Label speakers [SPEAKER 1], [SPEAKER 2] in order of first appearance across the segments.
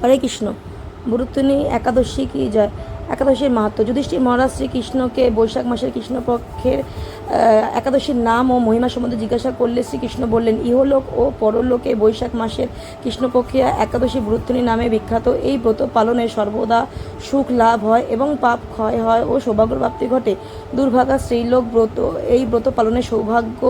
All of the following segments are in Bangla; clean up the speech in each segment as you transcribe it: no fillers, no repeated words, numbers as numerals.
[SPEAKER 1] হরে কৃষ্ণ। গুরুত্বনী একাদশী কি জয়। একাদশীর মাহাত্ম্য। যুধিষ্ঠির মহারাজ শ্রীকৃষ্ণকে বৈশাখ মাসের কৃষ্ণপক্ষের একাদশীর নাম ও মহিমা সম্বন্ধে জিজ্ঞাসা করলে শ্রীকৃষ্ণ বললেন, ইহলোক ও পরলোকে বৈশাখ মাসের কৃষ্ণপক্ষে একাদশী গুরুত্বনী নামে বিখ্যাত। এই ব্রত পালনে সর্বদা সুখ লাভ হয় এবং পাপ ক্ষয় হয় ও সৌভাগ্য প্রাপ্তি ঘটে। দুর্ভাগা স্ত্রীলোক এই ব্রত পালনে সৌভাগ্য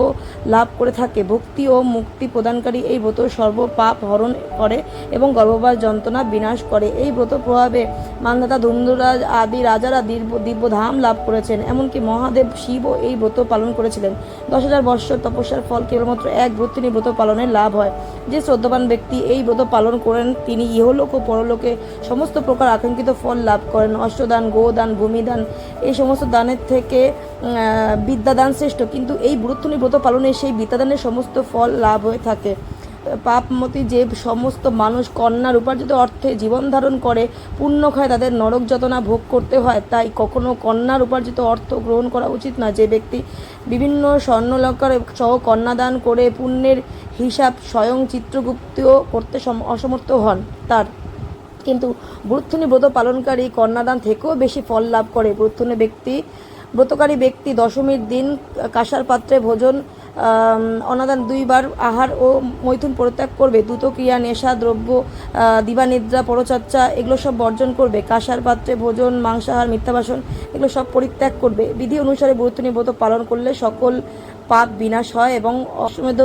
[SPEAKER 1] লাভ করে থাকে। ভক্তি ও মুক্তি প্রদানকারী এই ব্রত সর্ব পাপ হরণ করে এবং গর্ভবাস যন্ত্রণা বিনাশ করে। এই ব্রত প্রভাবে মান্ধাতা ধুন্ধুরাজ আদি রাজারা দিব্যধাম লাভ করেছেন। এমনকি মহাদেব শিবও এই ব্রত পালন করেছিলেন। 10,000 বৎসর তপস্যার ফল কেবলমাত্র এক গুরুত্বনী ব্রত পালনের লাভ হয়। যে শ্রদ্ধাবান ব্যক্তি এই ব্রত পালন করেন তিনি ইহলোক ও পরলোকে সমস্ত প্রকার আকাঙ্ক্ষিত ফল লাভ করেন। অষ্টদান, গোদান, ভূমিদান এই সমস্ত দানের থেকে বিদ্যাদান শ্রেষ্ঠ, কিন্তু এই গুরুত্বনী ব্রত পালনে সেই বিদ্যাদানের সমস্ত ফল লাভ হয়ে থাকে। পাপমতী যে সমস্ত মানুষ কন্যার উপার্জিত অর্থে জীবন ধারণ করে পুণ্য খায় তাদের নরক যাতনা ভোগ করতে হয়। তাই কখনো কন্যার উপার্জিত অর্থ গ্রহণ করা উচিত না। যে ব্যক্তি বিভিন্ন স্বর্ণলঙ্কার সহ কন্যাদান করে পুণ্যের হিসাব স্বয়ং চিত্রগুপ্তও করতে অসমর্থ হন তার, কিন্তু গুরুত্বনী ব্রত পালনকারী কন্যাদান থেকেও বেশি ফল লাভ করে। ব্রতকারী ব্যক্তি দশমীর দিন কাঁসার পাত্রে ভোজন, অনাদান 2 বার আহার ও মৈথুন পরিত্যাগ করবে। দ্রুত ক্রিয়া, নেশা দ্রব্য, দিবানিদ্রা, পরচর্চা এগুলো সব বর্জন করবে। কাঁসার পাত্রে ভোজন, মাংসাহার, মিথ্যাভাষণ এগুলো সব পরিত্যাগ করবে। বিধি অনুসারে গুরুত্বনী ব্রত পালন করলে সকল পাপ বিনাশ হয় এবং অশ্বমেধ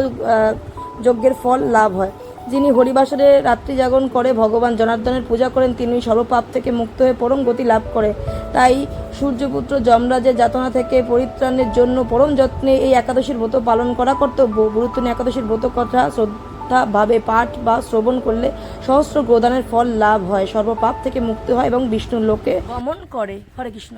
[SPEAKER 1] যজ্ঞের ফল লাভ হয়। যিনি হরিবাসরে রাত্রি জাগরণ করে ভগবান জনার্দনের পূজা করেন তিনি সর্বপাপ থেকে মুক্ত হয়ে পরম গতি লাভ করে। তাই সূর্যপুত্র যমরাজের যাতনা থেকে পরিত্রাণের জন্য পরম যত্নে এই একাদশীর ব্রত পালন করা কর্তব্য। গুরুত্বনী একাদশীর ব্রত কথা শ্রদ্ধাভাবে পাঠ বা শ্রবণ করলে সহস্র গোদানের ফল লাভ হয়, সর্বপাপ থেকে মুক্ত হয় এবং বিষ্ণুর লোকে গমন করে। হরে কৃষ্ণ।